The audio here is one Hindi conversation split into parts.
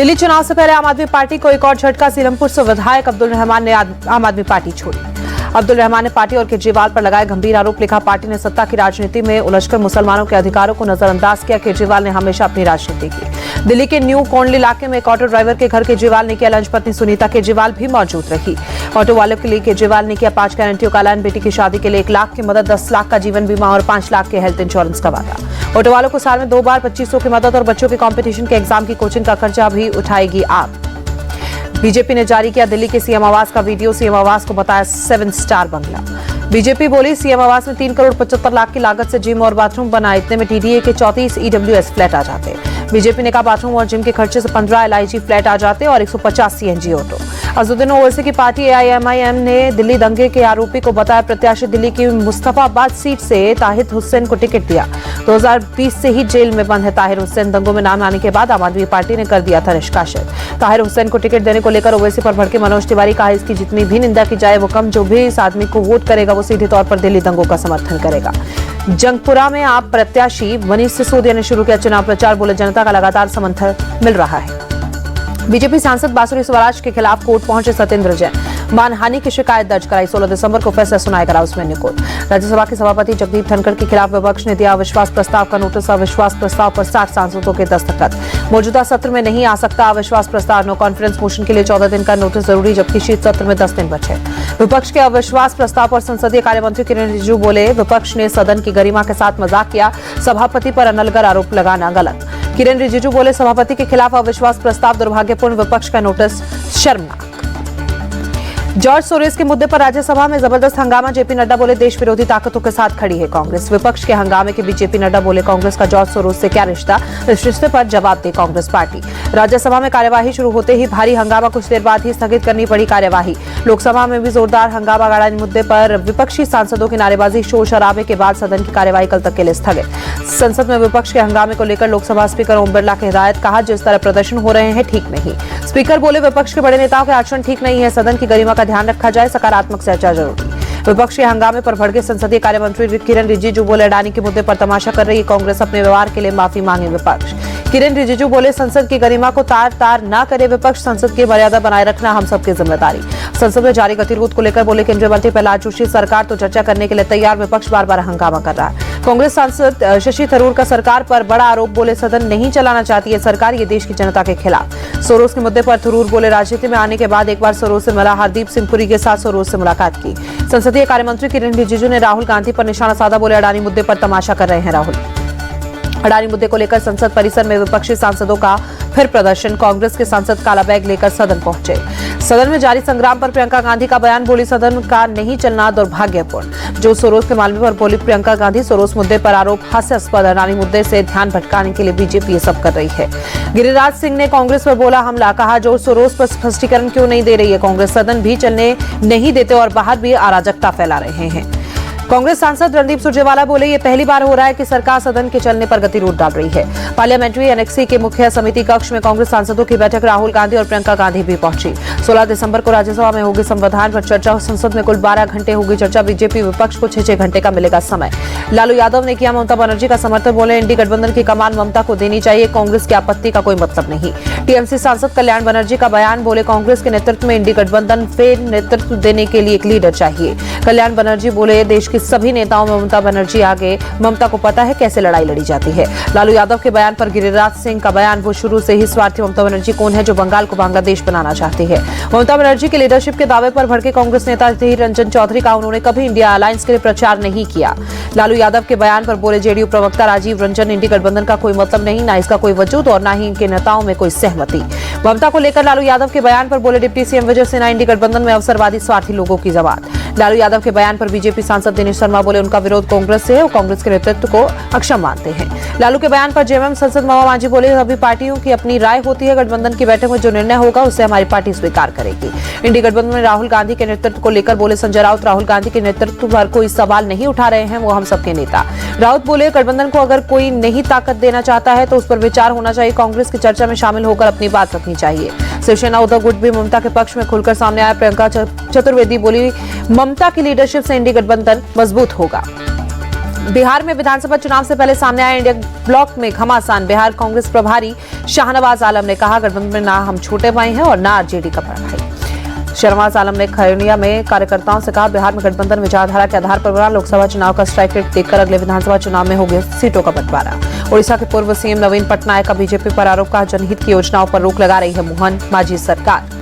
दिल्ली चुनाव से पहले आम आदमी पार्टी को एक और झटका। सीलमपुर से विधायक अब्दुल रहमान ने आम आदमी पार्टी छोड़ी। अब्दुल रहमान ने पार्टी और केजरीवाल पर लगाए गंभीर आरोप। लिखा, पार्टी ने सत्ता की राजनीति में उलझकर मुसलमानों के अधिकारों को नजरअंदाज किया। केजरीवाल ने हमेशा अपनी राजनीति की। दिल्ली के न्यू कोंडली इलाके में एक ऑटो ड्राइवर के घर केजरीवाल ने किया लंच। पत्नी सुनीता केजरीवाल भी मौजूद रही। ऑटो वालों के लिए केजरीवाल ने किया 5 गारंटियों का ऐलान। बेटी की शादी के लिए 1 लाख की मदद, 10 लाख का जीवन बीमा और 5 लाख के हेल्थ इंश्योरेंस का वादा। ऑटो वालों को साल में 2 बार 2500 की मदद और बच्चों के कंपटीशन के एग्जाम की कोचिंग का खर्चा भी उठाएगी आप। बीजेपी ने जारी किया दिल्ली के सीएम आवास का वीडियो। सीएम आवास को बताया 7 स्टार बंगला। बीजेपी बोली, सीएम आवास में 3 करोड़ 75 लाख की लागत से जिम और बाथरूम बना। इतने में टीडीए के 34 ईडब्ल्यूएस फ्लैट आ जाते। बीजेपी ने कहा, बाथरूम और जिम के खर्चे से 15 एलआईजी फ्लैट आ जाते और 150 सीएनजी ऑटो। अज़ुद्दीन ओवैसी की पार्टी एआईएमआईएम ने दिल्ली दंगे के आरोपी को बताया प्रत्याशी। दिल्ली की मुस्तफाबाद सीट से ताहिर हुसैन को टिकट दिया। 2020 से ही जेल में बंद है ताहिर हुसैन। दंगों में नाम आने के बाद आम आदमी पार्टी ने कर दिया था निष्कासित। ताहिर हुसैन को टिकट देने को लेकर ओवैसी पर भड़के मनोज तिवारी। कहा, इसकी जितनी भी निंदा की जाए वो कम। जो भी इस आदमी को वोट करेगा वो सीधे तौर पर दिल्ली दंगों का समर्थन करेगा। जंगपुरा में आप प्रत्याशी मनीष सिसोदिया ने शुरू किया चुनाव प्रचार। बोले, जनता का लगातार समर्थन मिल रहा है। बीजेपी सांसद बांसुरी स्वराज के खिलाफ कोर्ट पहुंचे सत्येंद्र जैन। मानहानि की शिकायत दर्ज कराई। 16 दिसंबर को फैसला सुनाएगा राउस मेन्यू कोर्ट। राज्यसभा के सभापति जगदीप धनखड़ के खिलाफ विपक्ष ने दिया अविश्वास प्रस्ताव का नोटिस। अविश्वास प्रस्ताव पर 60 सांसदों के दस्तखत। मौजूदा सत्र में नहीं आ सकता अविश्वास प्रस्ताव। नो कॉन्फ्रेंस मोशन के लिए 14 दिन का नोटिस जरूरी, जबकि शीत सत्र में 10 दिन बचे। विपक्ष के अविश्वास प्रस्ताव पर संसदीय कार्य मंत्री किरेन रिजिजू बोले, विपक्ष ने सदन की गरिमा के साथ मजाक किया। सभापति पर अनलगर आरोप लगाना गलत। किरेन रिजिजू बोले, सभापति के खिलाफ अविश्वास प्रस्ताव दुर्भाग्यपूर्ण। विपक्ष का नोटिस शर्मनाक। जॉर्ज सोरोस के मुद्दे पर राज्यसभा में जबरदस्त हंगामा। जेपी नड्डा बोले, देश विरोधी ताकतों के साथ खड़ी है कांग्रेस। विपक्ष के हंगामे के बीच जेपी नड्डा बोले, कांग्रेस का जॉर्ज सोरोस से क्या रिश्ता। इस रिश्ते पर जवाब दे कांग्रेस पार्टी। राज्यसभा में कार्यवाही शुरू होते ही भारी हंगामा। कुछ देर बाद ही स्थगित करनी पड़ी कार्यवाही। लोकसभा में भी जोरदार हंगामा गाड़ा। मुद्दे पर विपक्षी सांसदों की नारेबाजी, शोर शराबे के बाद सदन की कार्यवाही कल तक के लिए स्थगित। संसद में विपक्ष के हंगामे को लेकर लोकसभा स्पीकर ओम बिरला की हिदायत। कहा, जिस तरह प्रदर्शन हो रहे हैं ठीक नहीं। स्पीकर बोले, विपक्ष के बड़े नेताओं के आचरण ठीक नहीं है। सदन की गरिमा का ध्यान रखा जाए। सकारात्मक चर्चा जरूरी। विपक्ष के हंगामे पर भड़के संसदीय कार्य मंत्री किरेन रिजिजू बोले, अडानी के मुद्दे पर तमाशा कर रही है कांग्रेस। अपने व्यवहार के लिए माफी मांगे विपक्ष। किरेन रिजिजू बोले, संसद की गरिमा को तार न करे विपक्ष। संसद की मर्यादा बनाए रखना हम सबकी जिम्मेदारी। संसद में जारी गतिरोध को लेकर बोले केंद्रीय मंत्री प्रहलाद जोशी, सरकार तो चर्चा करने के लिए तैयार, विपक्ष बार बार हंगामा कर रहा है। कांग्रेस सांसद शशि थरूर का सरकार पर बड़ा आरोप। बोले, सदन नहीं चलाना चाहती है सरकार, ये देश की जनता के खिलाफ। सोरोस के मुद्दे पर थरूर बोले, राजनीति में आने के बाद एक बार सोरोस से मिला। हरदीप सिंह पुरी के साथ सोरोस से मुलाकात की। संसदीय कार्य मंत्री किरेन रिजिजू ने राहुल गांधी पर निशाना साधा। बोले, अडानी मुद्दे पर तमाशा कर रहे हैं राहुल। अडानी मुद्दे को लेकर संसद परिसर में विपक्षी सांसदों का फिर प्रदर्शन। कांग्रेस के सांसद काला बैग लेकर सदन पहुंचे। सदन में जारी संग्राम पर प्रियंका गांधी का बयान। बोली, सदन का नहीं चलना दुर्भाग्यपूर्ण। जो सोरोस के मामले पर बोली प्रियंका गांधी। सोरोस मुद्दे पर आरोप हास्यास्पद। अडानी मुद्दे से ध्यान भटकाने के लिए बीजेपी ये सब कर रही है। गिरिराज सिंह ने कांग्रेस पर बोला हमला। कहा, जो सोरोस पर स्पष्टीकरण क्यों नहीं दे रही है कांग्रेस। सदन भी चलने नहीं देते और बाहर भी अराजकता फैला रहे हैं। कांग्रेस सांसद रणदीप सुरजेवाला बोले, ये पहली बार हो रहा है कि सरकार सदन के चलने पर गतिरोध डाल रही है। पार्लियामेंट्री एनेक्सी के मुख्य समिति कक्ष में कांग्रेस सांसदों की बैठक। राहुल गांधी और प्रियंका गांधी भी पहुंची। 16 दिसंबर को राज्यसभा में होगी संविधान पर चर्चा। संसद में कुल 12 घंटे होगी चर्चा। बीजेपी विपक्ष को 6-6 घंटे का मिलेगा समय। लालू यादव ने किया ममता बनर्जी का समर्थन। बोले, इंडी गठबंधन की कमान ममता को देनी चाहिए, कांग्रेस की आपत्ति का कोई मतलब नहीं। टीएमसी सांसद कल्याण बनर्जी का बयान। बोले, कांग्रेस के नेतृत्व में इंडी गठबंधन फिर नेतृत्व देने के लिए एक लीडर चाहिए। कल्याण बनर्जी बोले, देश के सभी नेताओं ममता बनर्जी आगे। ममता को पता है कैसे लड़ाई लड़ी जाती है। लालू यादव के बयान पर गिरिराज सिंह का बयान। वो शुरू से ही स्वार्थी ममता बनर्जी कौन है जो बंगाल को बांग्लादेश बनाना चाहती है। ममता बनर्जी के लीडरशिप के दावे पर भड़के कांग्रेस नेता अधीर रंजन चौधरी का। उन्होंने कभी इंडिया अलायंस के लिए प्रचार नहीं किया। लालू यादव के बयान पर बोले, जेडीयू प्रवक्ता राजीव रंजन, इंडी गठबंधन का कोई मतलब नहीं, ना इसका कोई वजूद और ना ही इनके नेताओं में कोई सहमति। ममता को लेकर लालू यादव के बयान पर बोले, डिप्टी सीएम विजय सिन्हा, इंडी गठबंधन में अवसरवादी स्वार्थी लोगों की जमात। लालू यादव के बयान पर बीजेपी सांसद दिनेश शर्मा बोले, उनका विरोध कांग्रेस से है, वो कांग्रेस के नेतृत्व को अक्षम मानते हैं। लालू के बयान पर जेएमएम सांसद महुआ मांझी बोले, सभी पार्टियों की अपनी राय होती है, गठबंधन की बैठक में जो निर्णय होगा उसे हमारी पार्टी स्वीकार करेगी। इंडी गठबंधन में राहुल गांधी के नेतृत्व को लेकर बोले संजय राउत, राहुल गांधी के नेतृत्व पर कोई सवाल नहीं उठा रहे हैं, वो हम सबके नेता। राउत बोले, गठबंधन को अगर कोई नहीं ताकत देना चाहता है तो उस पर विचार होना चाहिए, कांग्रेस की चर्चा में शामिल होकर अपनी बात रखनी चाहिए। शिवसेना उद्धव गुट भी ममता के पक्ष में खुलकर सामने आया। प्रियंका चतुर्वेदी बोली, ममता की लीडरशिप से इंडी गठबंधन मजबूत होगा। बिहार में विधानसभा चुनाव से पहले सामने आया इंडिया ब्लॉक में घमासान। बिहार कांग्रेस प्रभारी शाहनवाज आलम ने कहा, गठबंधन में ना हम छोटे भाई हैं और ना आरजेडी का बड़ा भाई। शाहनवाज आलम ने खैरिया में कार्यकर्ताओं से कहा, बिहार में गठबंधन विचारधारा के आधार पर बना, लोकसभा चुनाव का स्ट्राइक रेट देखकर अगले विधानसभा चुनाव में होगी सीटों का बंटवारा। ओडिशा के पूर्व सीएम नवीन पटनायक का बीजेपी पर आरोप, कहा जनहित की योजनाओं पर रोक लगा रही है मोहन मांझी सरकार।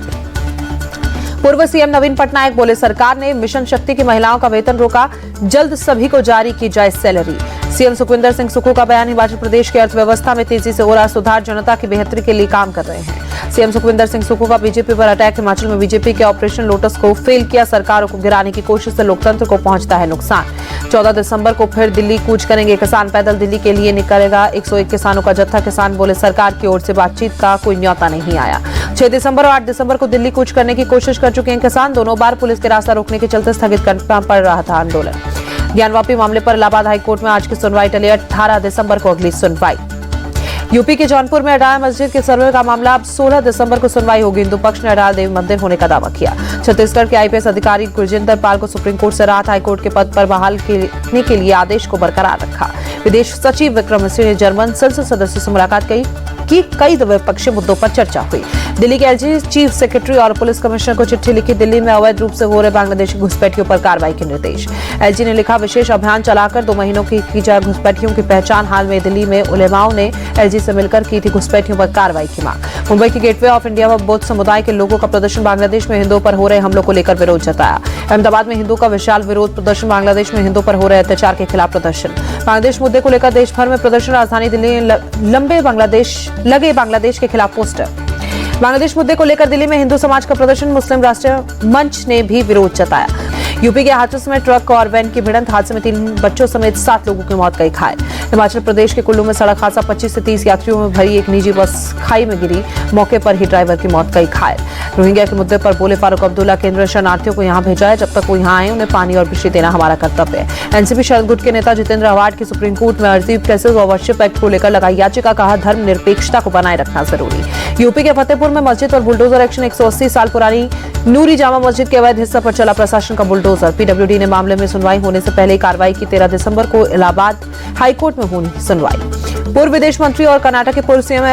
पूर्व सीएम नवीन पटनायक बोले, सरकार ने मिशन शक्ति की महिलाओं का वेतन रोका, जल्द सभी को जारी की जाए सैलरी। सीएम सुखविंदर सिंह सुक्खू का बयान, हिमाचल प्रदेश की अर्थव्यवस्था में तेजी से हो रहा सुधार, जनता की बेहतरी के लिए काम कर रहे हैं। सीएम सुखविंदर सिंह सुक्खू का बीजेपी पर अटैक, हिमाचल में बीजेपी के ऑपरेशन लोटस को फेल किया, सरकारों को गिराने की कोशिश से लोकतंत्र को पहुंचता है नुकसान। 14 दिसंबर को फिर दिल्ली कूच करेंगे किसान, पैदल दिल्ली के लिए निकलेगा 101 किसानों का जत्था। किसान बोले, सरकार की ओर से बातचीत का कोई न्योता नहीं आया। 6 दिसंबर और 8 दिसंबर को दिल्ली कूच करने की कोशिश कर चुके हैं किसान, दोनों बार पुलिस के रास्ता रोकने के चलते स्थगित करना पड़ रहा था आंदोलन। ज्ञानवापी मामले पर इलाहाबाद हाईकोर्ट में आज की सुनवाई टली, 18 दिसंबर को अगली सुनवाई। यूपी के जौनपुर में अटाया मस्जिद के सर्वे का मामला, अब 16 दिसंबर को सुनवाई होगी। हिंदू पक्ष ने अटाया देवी मंदिर होने का दावा किया। छत्तीसगढ़ के आईपीएस अधिकारी गुरजिंदर पाल को सुप्रीम कोर्ट से राहत, हाईकोर्ट के पद पर बहाल करने के लिए आदेश को बरकरार रखा। विदेश सचिव विक्रम मिश्री ने जर्मन संसद सदस्य से मुलाकात की, कई द्विपक्षीय मुद्दों पर चर्चा हुई। दिल्ली के एलजी चीफ सेक्रेटरी और पुलिस कमिश्नर को चिट्ठी लिखी, दिल्ली में अवैध रूप से हो रहे बांग्लादेशी घुसपैठियों पर कार्रवाई के निर्देश। एलजी ने लिखा, विशेष अभियान चलाकर 2 महीनों की जाए घुसपैठियों की पहचान। हाल में दिल्ली में उलेमाओं ने एलजी से मिलकर की थी घुसपैठियों पर कार्रवाई की मांग। मुंबई के गेटवे ऑफ इंडिया में बौद्ध समुदाय के लोगों का प्रदर्शन, बांग्लादेश में हिंदुओं पर हो रहे हमलों को लेकर विरोध जताया। अहमदाबाद में हिंदू का विशाल विरोध प्रदर्शन, बांग्लादेश में हिंदुओं पर हो रहे अत्याचार के खिलाफ प्रदर्शन। बांग्लादेश मुद्दे को लेकर देश भर में प्रदर्शन, राजधानी दिल्ली लगे बांग्लादेश के खिलाफ पोस्टर। बांग्लादेश मुद्दे को लेकर दिल्ली में हिंदू समाज का प्रदर्शन, मुस्लिम राष्ट्रीय मंच ने भी विरोध जताया। यूपी के हाथरस में ट्रक और वैन की भिड़ंत, हादसे में 3 बच्चों समेत 7 लोगों की मौत गई घायल। हिमाचल प्रदेश के कुल्लू में सड़क हादसा, 25 से 30 यात्रियों में भरी एक निजी बस खाई में गिरी, मौके पर ही ड्राइवर की मौत गई घायल। रोहिंग्या के मुद्दे पर बोले फारूक अब्दुल्ला, केंद्र शरणार्थियों को यहां भेजा है, जब तक वो यहां आए उन्हें पानी और बिजली देना हमारा कर्तव्य है। एनसीपी शरद गुट के नेता जितेंद्र अवार्ड की सुप्रीम कोर्ट में अर्जी, प्रेसेस और वर्शिप एक्ट को लेकर लगाई याचिका, कहा धर्म निरपेक्षता को बनाए रखना जरूरी। यूपी के फतेहपुर में मस्जिद और बुलडोजर एक्शन, 180 साल पुरानी नूरी जामा मस्जिद के अवैध हिस्सा पर चला प्रशासन का बुलडोजर। पीडब्ल्यूडी ने मामले में सुनवाई होने से पहले कार्रवाई की, 13 दिसंबर को इलाहाबाद हाईकोर्ट में होनी सुनवाई। पूर्व विदेश मंत्री और कर्नाटक के पूर्व सीएम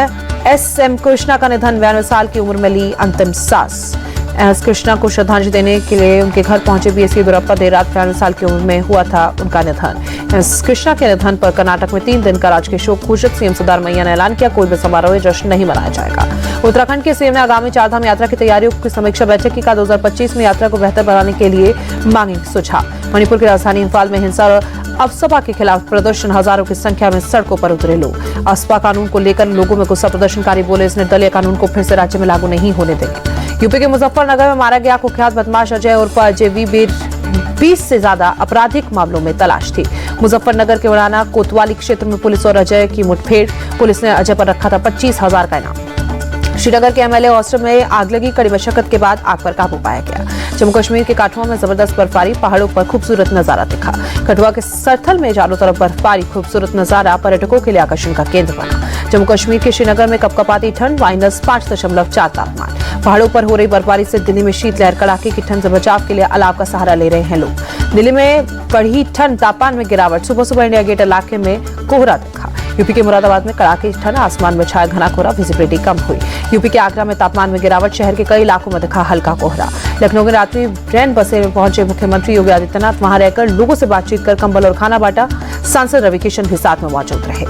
एस.एम. कृष्णा का निधन, 92 साल की उम्र में ली अंतिम सांस। एस कृष्णा को श्रद्धांजलि देने के लिए उनके घर पहुंचे बीएस येदियुरप्पा, देर रात 92 साल की उम्र में हुआ था उनका निधन। एस कृष्णा के निधन पर कर्नाटक में 3 दिन का राजकीय शोक घोषित, सीएम सिद्धारमैया ने ऐलान किया, कोई भी समारोह या जश्न नहीं मनाया जाएगा। उत्तराखंड के सीएम ने आगामी 4 धाम यात्रा की तैयारियों की समीक्षा बैठक की, 2025 में यात्रा को बेहतर बनाने के लिए मांगे सुझाव। मणिपुर की राजधानी इम्फाल में हिंसा और अफसपा के खिलाफ प्रदर्शन, हजारों की संख्या में सड़कों पर उतरे लोग। अफसपा कानून को लेकर लोगों में गुस्सा, प्रदर्शनकारी बोले इस निर्दलीय कानून को फिर से राज्य में लागू नहीं होने देंगे। यूपी के मुजफ्फरनगर में मारा गया कुख्यात बदमाश अजय उर्फ अजय वीर 20 से ज्यादा आपराधिक मामलों में तलाश थी। मुजफ्फरनगर के उड़ाना कोतवाली क्षेत्र में पुलिस और अजय की मुठभेड़, पुलिस ने अजय पर रखा था 25,000 का इनाम। श्रीनगर के एमएलए हॉस्टल में आगलगी, कड़ी मशक्कत के बाद आग पर काबू पाया गया। जम्मू कश्मीर के काठुआ में जबरदस्त बर्फबारी, पहाड़ों पर खूबसूरत नजारा दिखा। कठुआ के सरथल में चारों तरफ बर्फबारी, खूबसूरत नजारा पर्यटकों के लिए आकर्षण का केंद्र बना। जम्मू कश्मीर के श्रीनगर में कपकपाती ठंड, -5.4 तापमान। पहाड़ों पर हो रही बर्फबारी से दिल्ली में शीतलहर, कड़ाके की ठंड से बचाव के लिए अलाव का सहारा ले रहे हैं लोग। दिल्ली में बढ़ी ठंड, तापमान में गिरावट, सुबह सुबह इंडिया गेट इलाके में कोहरा दिखा। यूपी के मुरादाबाद में कड़ाके की ठंड, आसमान में छाया घना कोहरा, विजिबिलिटी कम हुई। यूपी के आगरा में तापमान में गिरावट, शहर के कई इलाकों में दिखा हल्का कोहरा। लखनऊ में रात्रि ट्रेन बसेरे में पहुंचे मुख्यमंत्री योगी आदित्यनाथ, वहां रहकर लोगों से बातचीत कर कंबल और खाना बांटा। सांसद रवि किशन भी साथ में मौजूद रहे।